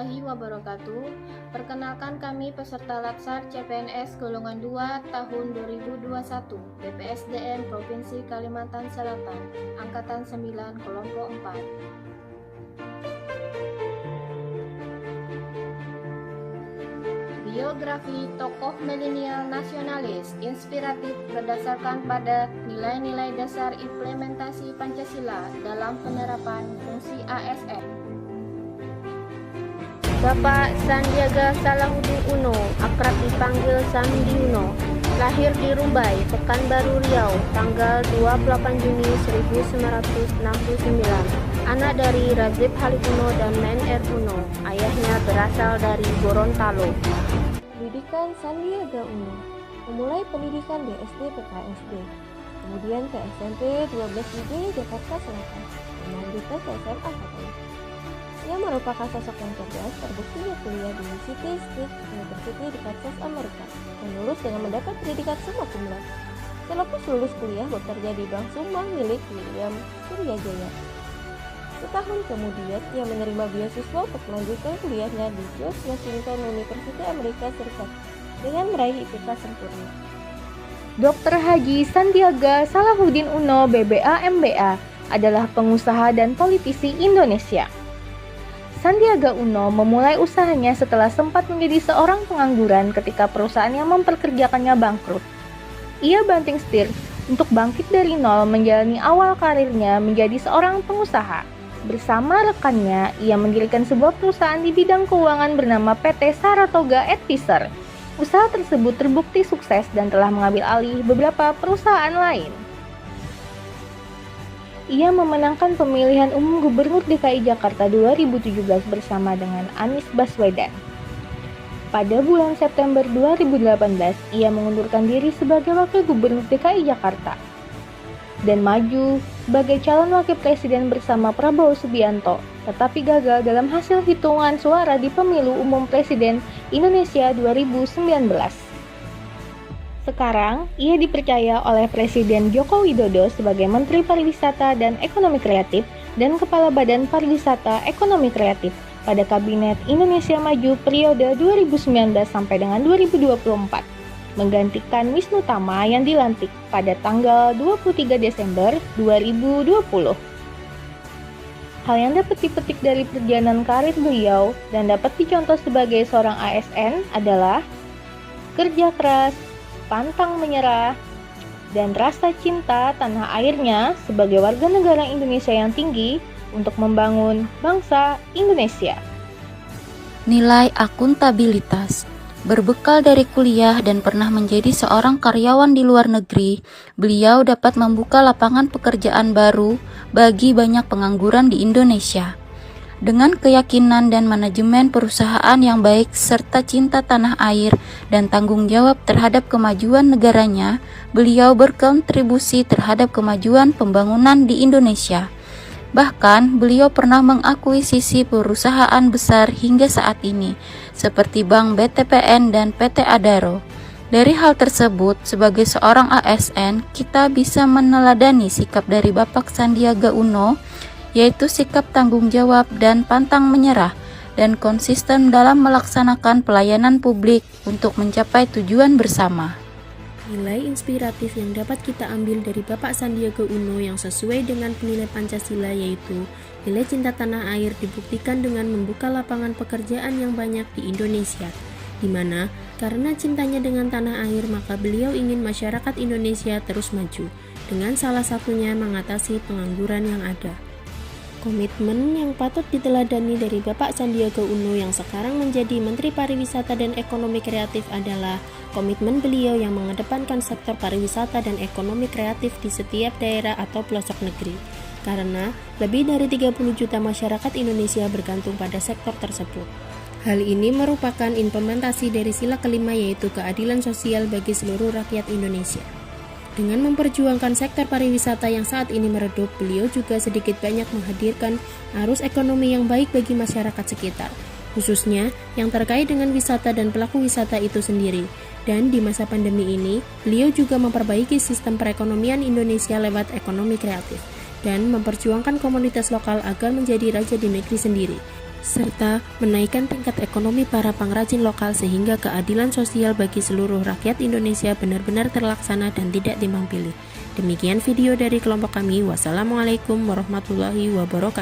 warahmatullahi wabarakatuh. Perkenalkan kami peserta Latsar CPNS golongan 2 tahun 2021 BPSDM Provinsi Kalimantan Selatan Angkatan 9 Kelompok 4. Biografi tokoh milenial nasionalis inspiratif berdasarkan pada nilai-nilai dasar implementasi Pancasila dalam penerapan fungsi ASN. Bapak Sandiaga Salahuddin Uno, akrab dipanggil Sandi Uno, lahir di Rumbai, Pekanbaru Riau, tanggal 28 Juni 1969. Anak dari Razif Halid Uno dan Men R. Uno. Ayahnya berasal dari Gorontalo. Pendidikan Sandiaga Uno memulai pendidikan di SD PKSD, kemudian ke SMP 12 Wijaya Jakarta Selatan, dan melanjutkan ke SMA Katolik. Ia merupakan sosok yang cerdas, terbukti kuliah di City State University di Kansas, Amerika, dan lulus dengan mendapat predikat summa cum laude. Selepas lulus kuliah, bekerja di bank sumbang milik William Suryajaya. Setahun kemudian, ia menerima beasiswa untuk melanjutkan kuliahnya di George Washington University Amerika Serikat dengan meraih IPK sempurna. Dr. Haji Sandiaga Salahuddin Uno, BBA MBA, adalah pengusaha dan politisi Indonesia. Sandiaga Uno memulai usahanya setelah sempat menjadi seorang pengangguran ketika perusahaan yang memperkerjakannya bangkrut. Ia banting setir untuk bangkit dari nol menjalani awal karirnya menjadi seorang pengusaha. Bersama rekannya, ia mendirikan sebuah perusahaan di bidang keuangan bernama PT Saratoga Advisor. Usaha tersebut terbukti sukses dan telah mengambil alih beberapa perusahaan lain. Ia memenangkan pemilihan umum Gubernur DKI Jakarta 2017 bersama dengan Anies Baswedan. Pada bulan September 2018, ia mengundurkan diri sebagai Wakil Gubernur DKI Jakarta dan maju sebagai calon wakil presiden bersama Prabowo Subianto, tetapi gagal dalam hasil hitungan suara di Pemilu Umum Presiden Indonesia 2019. Sekarang, ia dipercaya oleh Presiden Joko Widodo sebagai Menteri Pariwisata dan Ekonomi Kreatif dan Kepala Badan Pariwisata Ekonomi Kreatif pada Kabinet Indonesia Maju periode 2019 sampai dengan 2024. Menggantikan Wisnu Tama yang dilantik pada tanggal 23 Desember 2020. Hal yang dapat dipetik dari perjalanan karir beliau dan dapat dicontoh sebagai seorang ASN adalah kerja keras, pantang menyerah, dan rasa cinta tanah airnya sebagai warga negara Indonesia yang tinggi untuk membangun bangsa Indonesia. Nilai akuntabilitas. Berbekal dari kuliah dan pernah menjadi seorang karyawan di luar negeri, beliau dapat membuka lapangan pekerjaan baru bagi banyak pengangguran di Indonesia. Dengan keyakinan dan manajemen perusahaan yang baik serta cinta tanah air dan tanggung jawab terhadap kemajuan negaranya, beliau berkontribusi terhadap kemajuan pembangunan di Indonesia. Bahkan, beliau pernah mengakuisisi perusahaan besar hingga saat ini, seperti Bank BTPN dan PT Adaro. Dari hal tersebut, sebagai seorang ASN, kita bisa meneladani sikap dari Bapak Sandiaga Uno, yaitu sikap tanggung jawab dan pantang menyerah, dan konsisten dalam melaksanakan pelayanan publik untuk mencapai tujuan bersama. Nilai inspiratif yang dapat kita ambil dari Bapak Sandiaga Uno yang sesuai dengan nilai Pancasila yaitu nilai cinta tanah air dibuktikan dengan membuka lapangan pekerjaan yang banyak di Indonesia, di mana karena cintanya dengan tanah air maka beliau ingin masyarakat Indonesia terus maju, dengan salah satunya mengatasi pengangguran yang ada. Komitmen yang patut diteladani dari Bapak Sandiaga Uno yang sekarang menjadi Menteri Pariwisata dan Ekonomi Kreatif adalah komitmen beliau yang mengedepankan sektor pariwisata dan ekonomi kreatif di setiap daerah atau pelosok negeri. Karena lebih dari 30 juta masyarakat Indonesia bergantung pada sektor tersebut. Hal ini merupakan implementasi dari sila kelima yaitu keadilan sosial bagi seluruh rakyat Indonesia. Dengan memperjuangkan sektor pariwisata yang saat ini meredup, beliau juga sedikit banyak menghadirkan arus ekonomi yang baik bagi masyarakat sekitar, khususnya yang terkait dengan wisata dan pelaku wisata itu sendiri. Dan di masa pandemi ini, beliau juga memperbaiki sistem perekonomian Indonesia lewat ekonomi kreatif dan memperjuangkan komunitas lokal agar menjadi raja di negeri sendiri. serta menaikkan tingkat ekonomi para pengrajin lokal sehingga keadilan sosial bagi seluruh rakyat Indonesia benar-benar terlaksana dan tidak timbang pilih. Demikian video dari kelompok kami. Wassalamualaikum warahmatullahi wabarakatuh.